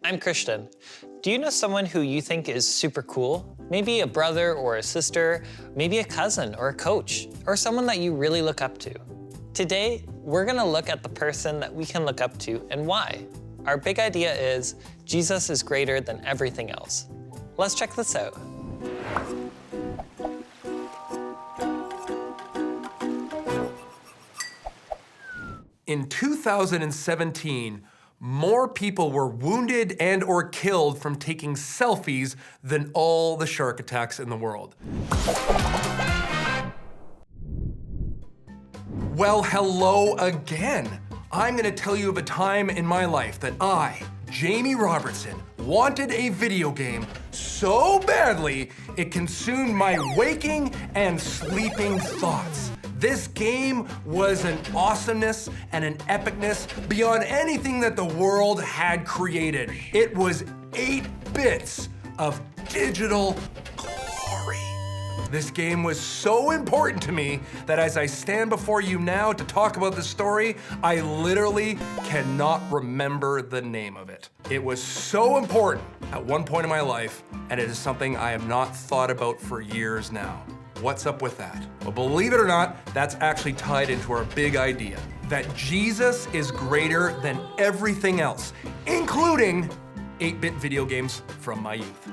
I'm Christian. Do you know someone who you think is super cool? Maybe a brother or a sister, maybe a cousin or a coach, or someone that you really look up to. Today, we're gonna look at the person that we can look up to and why. Our big idea is Jesus is greater than everything else. Let's check this out. In 2017, more people were wounded and or killed from taking selfies than all the shark attacks in the world. Well, hello again. I'm gonna tell you of a time in my life that I, Jamie Robertson, wanted a video game so badly it consumed my waking and sleeping thoughts. This game was an awesomeness and an epicness beyond anything that the world had created. It was 8 bits of digital glory. This game was so important to me that as I stand before you now to talk about the story, I literally cannot remember the name of it. It was so important at one point in my life, and it is something I have not thought about for years now. What's up with that? Well, believe it or not, that's actually tied into our big idea, that Jesus is greater than everything else, including 8-bit video games from my youth.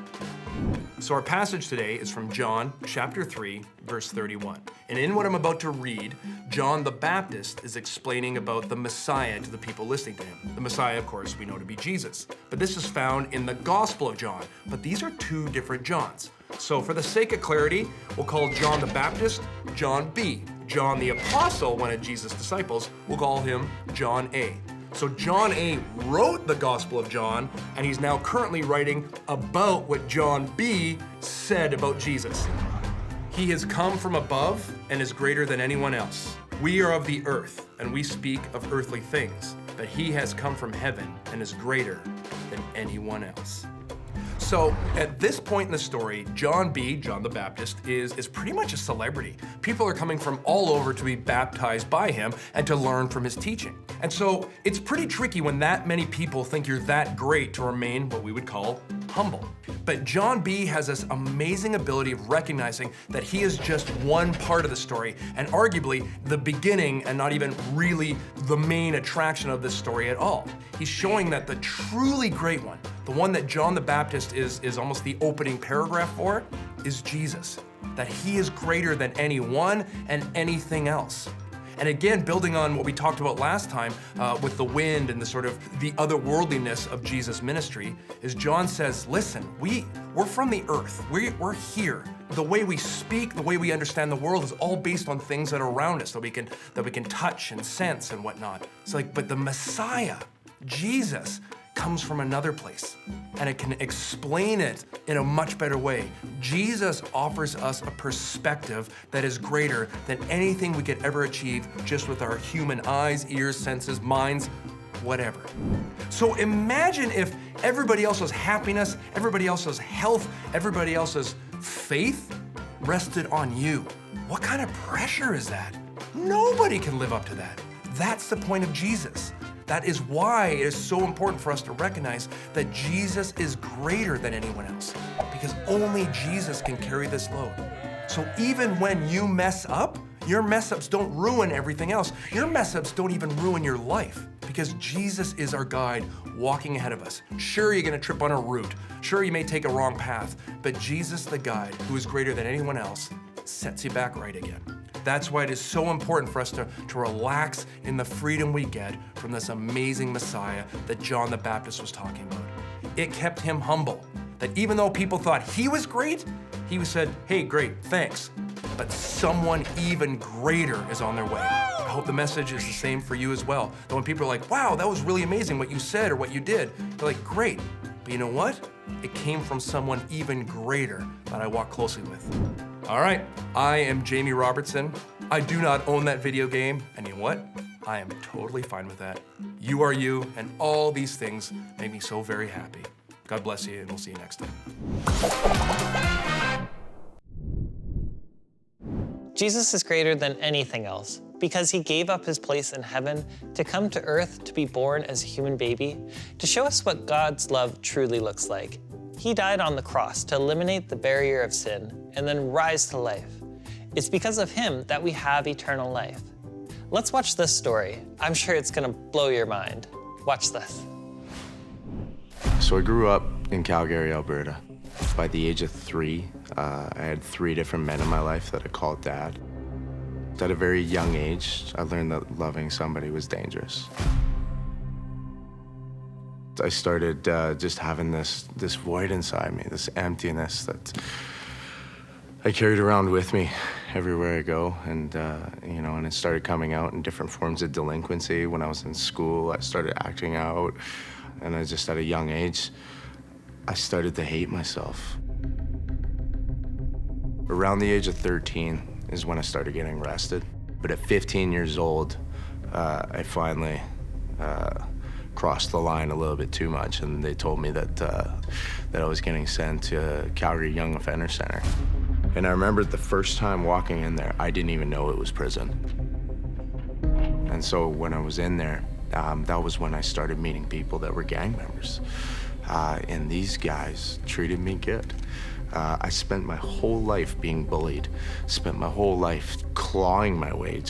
So our passage today is from John chapter 3, verse 31. And in what I'm about to read, John the Baptist is explaining about the Messiah to the people listening to him. The Messiah, of course, we know to be Jesus. But this is found in the Gospel of John. But these are 2 different Johns. So for the sake of clarity, we'll call John the Baptist John B. John the Apostle, one of Jesus' disciples, we'll call him John A. So John A wrote the Gospel of John, and he's now currently writing about what John B said about Jesus. He has come from above and is greater than anyone else. We are of the earth, and we speak of earthly things, but he has come from heaven and is greater than anyone else. So at this point in the story, John B, John the Baptist, is pretty much a celebrity. People are coming from all over to be baptized by him and to learn from his teaching. And so it's pretty tricky when that many people think you're that great to remain what we would call humble. But John B has this amazing ability of recognizing that he is just one part of the story, and arguably the beginning and not even really the main attraction of this story at all. He's showing that the truly great one, the one that John the Baptist is almost the opening paragraph for, is Jesus. That he is greater than anyone and anything else. And again, building on what we talked about last time with the wind and the sort of the otherworldliness of Jesus' ministry, is John says, listen, we're from the earth. We're here. The way we speak, the way we understand the world is all based on things that are around us that we can touch and sense and whatnot. It's like, but the Messiah, Jesus, comes from another place, and it can explain it in a much better way. Jesus offers us a perspective that is greater than anything we could ever achieve just with our human eyes, ears, senses, minds, whatever. So imagine if everybody else's happiness, everybody else's health, everybody else's faith rested on you. What kind of pressure is that? Nobody can live up to that. That's the point of Jesus. That is why it is so important for us to recognize that Jesus is greater than anyone else, because only Jesus can carry this load. So even when you mess up, your mess ups don't ruin everything else. Your mess ups don't even ruin your life, because Jesus is our guide walking ahead of us. Sure, you're gonna trip on a route. Sure, you may take a wrong path, but Jesus, the guide, who is greater than anyone else, sets you back right again. That's why it is so important for us to relax in the freedom we get from this amazing Messiah that John the Baptist was talking about. It kept him humble, that even though people thought he was great, he said, hey, great, thanks, but someone even greater is on their way. I hope the message is the same for you as well. That when people are like, wow, that was really amazing what you said or what you did, they're like, great, but you know what? It came from someone even greater that I walk closely with. All right, I am Jamie Robertson. I do not own that video game, and you know what? I am totally fine with that. You are you, and all these things make me so very happy. God bless you, and we'll see you next time. Jesus is greater than anything else. because he gave up his place in heaven to come to earth to be born as a human baby, to show us what God's love truly looks like. He died on the cross to eliminate the barrier of sin and then rise to life. It's because of him that we have eternal life. Let's watch this story. I'm sure it's gonna blow your mind. Watch this. So I grew up in Calgary, Alberta. By the age of 3, I had 3 different men in my life that I called dad. At a very young age, I learned that loving somebody was dangerous. I started just having this void inside me, this emptiness that I carried around with me everywhere I go, and and it started coming out in different forms of delinquency. When I was in school, I started acting out, and I just at a young age, I started to hate myself. Around the age of 13 is when I started getting arrested. But at 15 years old, I finally crossed the line a little bit too much, and they told me that I was getting sent to Calgary Young Offender Center. And I remember the first time walking in there, I didn't even know it was prison. And so when I was in there, that was when I started meeting people that were gang members. And these guys treated me good. I spent my whole life being bullied, spent my whole life clawing my way,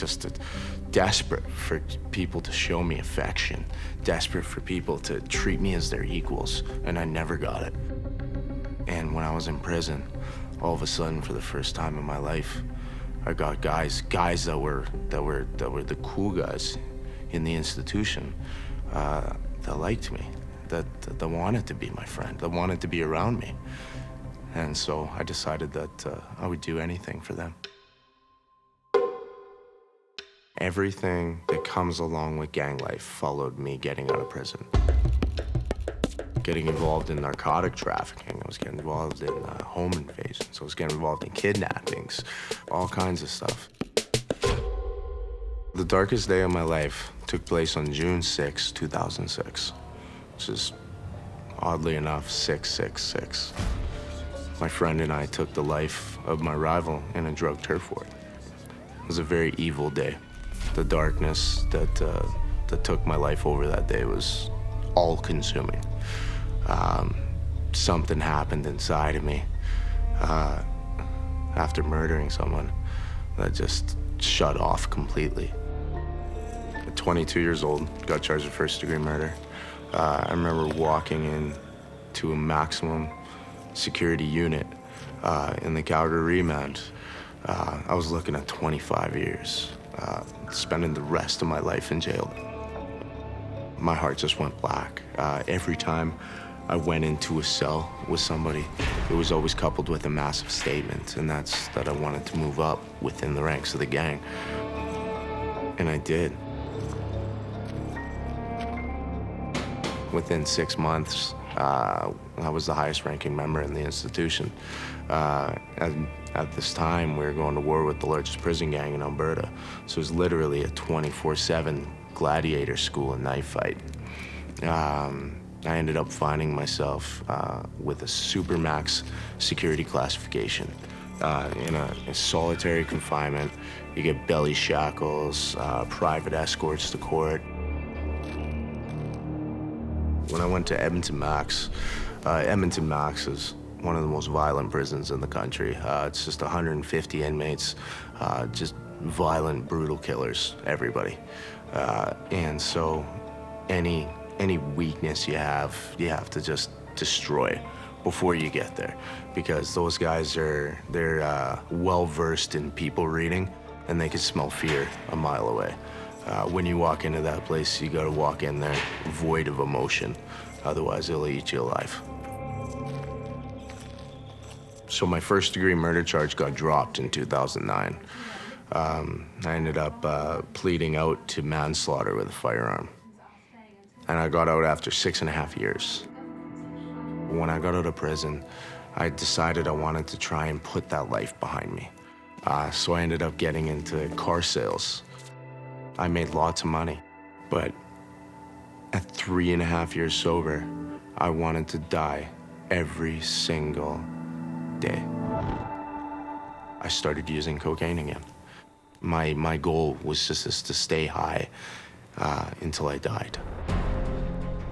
desperate for people to show me affection, desperate for people to treat me as their equals, and I never got it. And when I was in prison, all of a sudden, for the first time in my life, I got guys that were the cool guys in the institution that liked me, that wanted to be my friend, that wanted to be around me. And so I decided that I would do anything for them. Everything that comes along with gang life followed me getting out of prison. Getting involved in narcotic trafficking, I was getting involved in home invasions, I was getting involved in kidnappings, all kinds of stuff. The darkest day of my life took place on June 6, 2006, which is, oddly enough, 666. My friend and I took the life of my rival in a drug turf war. It was a very evil day. The darkness that took my life over that day was all-consuming. Something happened inside of me after murdering someone that just shut off completely. At 22 years old, got charged with first-degree murder. I remember walking in to a maximum security unit in the Calgary remand. I was looking at 25 years, spending the rest of my life in jail. My heart just went black. Every time I went into a cell with somebody, it was always coupled with a massive statement, and that's that I wanted to move up within the ranks of the gang. And I did. Within 6 months, I was the highest ranking member in the institution. At this time, we were going to war with the largest prison gang in Alberta. So it was literally a 24/7 gladiator school and knife fight. I ended up finding myself with a supermax security classification. In a solitary confinement, you get belly shackles, private escorts to court. When I went to Edmonton Max is one of the most violent prisons in the country. It's just 150 inmates, just violent, brutal killers, everybody. And so any weakness you have to just destroy before you get there, because those guys they're well-versed in people reading, and they can smell fear a mile away. When you walk into that place, you gotta walk in there void of emotion, otherwise it'll eat you alive. So my first-degree murder charge got dropped in 2009. I ended up pleading out to manslaughter with a firearm. And I got out after 6.5 years. When I got out of prison, I decided I wanted to try and put that life behind me. So I ended up getting into car sales. I made lots of money, but at 3.5 years sober, I wanted to die every single day. I started using cocaine again. My goal was just to stay high until I died.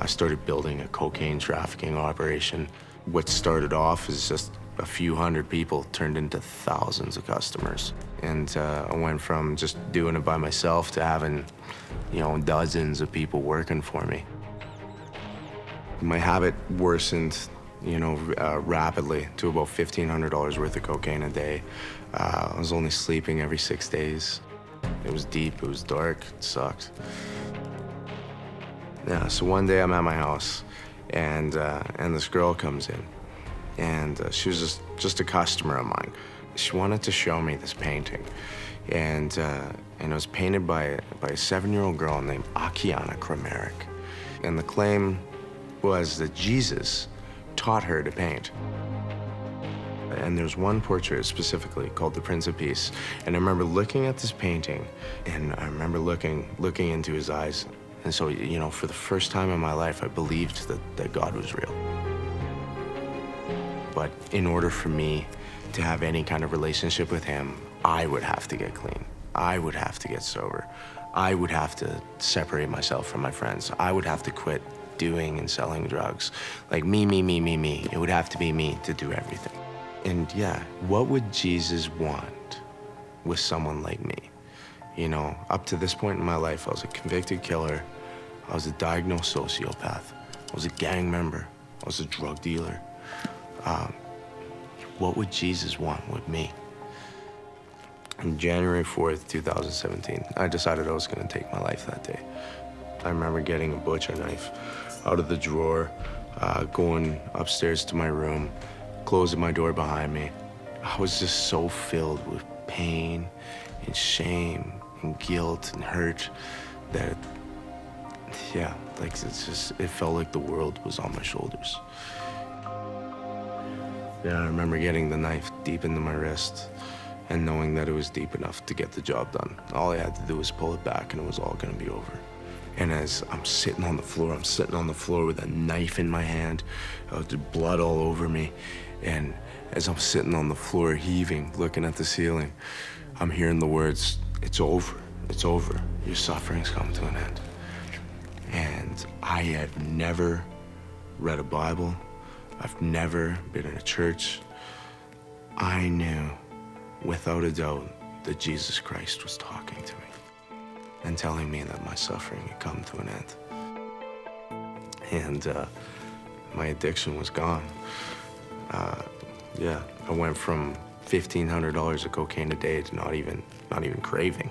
I started building a cocaine trafficking operation. What started off as just a few hundred people turned into thousands of customers. And I went from just doing it by myself to having, dozens of people working for me. My habit worsened, rapidly to about $1,500 worth of cocaine a day. I was only sleeping every 6 days. It was deep, it was dark, it sucked. Yeah, so one day I'm at my house, and this girl comes in, and she was just a customer of mine. She wanted to show me this painting, and it was painted by a 7-year-old girl named Akiana Krameric. And the claim was that Jesus taught her to paint. And there's one portrait specifically called the Prince of Peace. And I remember looking at this painting, and I remember looking into his eyes. And so, for the first time in my life, I believed that God was real. But in order for me to have any kind of relationship with him, I would have to get clean. I would have to get sober. I would have to separate myself from my friends. I would have to quit doing and selling drugs. Like me. It would have to be me to do everything. And yeah, what would Jesus want with someone like me? Up to this point in my life, I was a convicted killer. I was a diagnosed sociopath. I was a gang member. I was a drug dealer. What would Jesus want with me? On January 4th, 2017, I decided I was gonna take my life that day. I remember getting a butcher knife out of the drawer, going upstairs to my room, closing my door behind me. I was just so filled with pain and shame and guilt and hurt that, it felt like the world was on my shoulders. Yeah, I remember getting the knife deep into my wrist and knowing that it was deep enough to get the job done. All I had to do was pull it back and it was all gonna be over. And as I'm sitting on the floor with a knife in my hand, the blood all over me. And as I'm sitting on the floor heaving, looking at the ceiling, I'm hearing the words, "It's over, it's over. Your suffering's come to an end." And I had never read a Bible. I've never been in a church. I knew, without a doubt, that Jesus Christ was talking to me and telling me that my suffering had come to an end. And my addiction was gone. I went from $1,500 of cocaine a day to not even craving.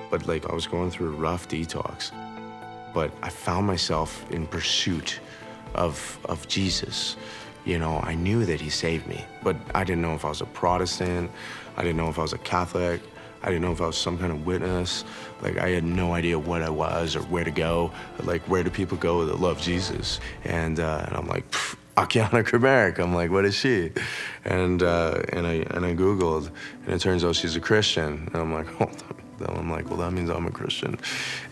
But I was going through a rough detox. But I found myself in pursuit of Jesus. I knew that he saved me, but I didn't know if I was a Protestant. I didn't know if I was a Catholic. I didn't know if I was some kind of witness. I had no idea what I was or where to go. Where do people go that love Jesus? And I'm like, Akiana Krameric. I'm like, what is she? And I Googled, and it turns out she's a Christian. And I'm like, hold on. I'm like, well, that means I'm a Christian.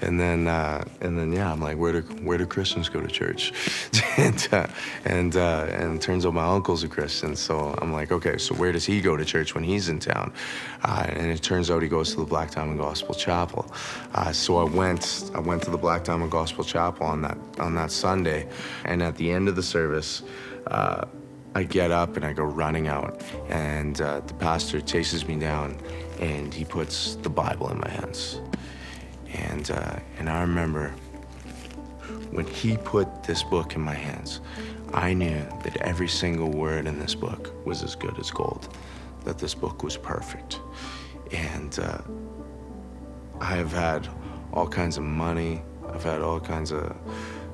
And then I'm like, where do Christians go to church? and it turns out my uncle's a Christian. So I'm like, okay, so where does he go to church when he's in town? And it turns out he goes to the Black Diamond Gospel Chapel. So I went to the Black Diamond Gospel Chapel on that Sunday. And at the end of the service, I get up and I go running out, and the pastor chases me down, and he puts the Bible in my hands. And I remember when he put this book in my hands, I knew that every single word in this book was as good as gold, that this book was perfect. And I have had all kinds of money, I've had all kinds of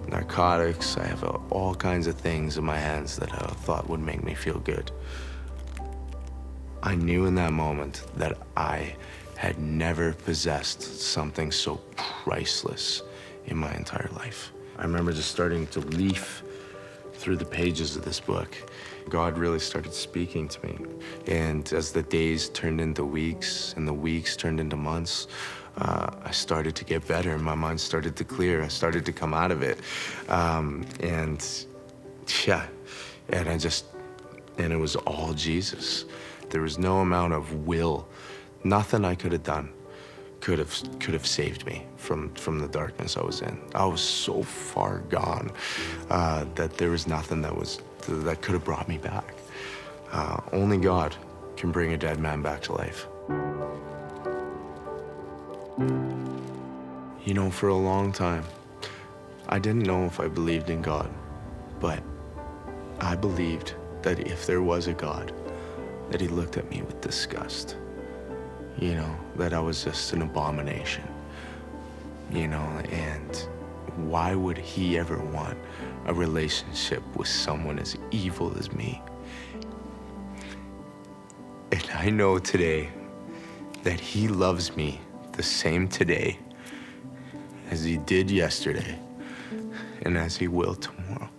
narcotics, I have all kinds of things in my hands that I thought would make me feel good. I knew in that moment that I had never possessed something so priceless in my entire life. I remember just starting to leaf through the pages of this book. God really started speaking to me. And as the days turned into weeks and the weeks turned into months, I started to get better and my mind started to clear. I started to come out of it. And it was all Jesus. There was no amount of will Nothing I could have done could have saved me from the darkness I was in. I was so far gone that there was nothing that could have brought me back. Only God can bring a dead man back to life. You know, for a long time, I didn't know if I believed in God, but I believed that if there was a God, that he looked at me with disgust. You know, that I was just an abomination. You know, and why would he ever want a relationship with someone as evil as me? And I know today that he loves me the same today as he did yesterday and as he will tomorrow.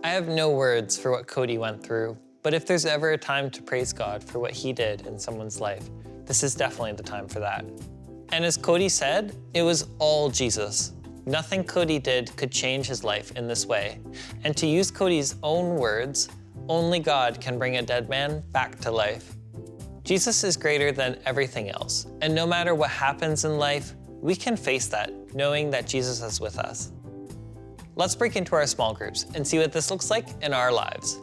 I have no words for what Cody went through, but if there's ever a time to praise God for what he did in someone's life, this is definitely the time for that. And as Cody said, it was all Jesus. Nothing Cody did could change his life in this way. And to use Cody's own words, only God can bring a dead man back to life. Jesus is greater than everything else, and no matter what happens in life, we can face that knowing that Jesus is with us. Let's break into our small groups and see what this looks like in our lives.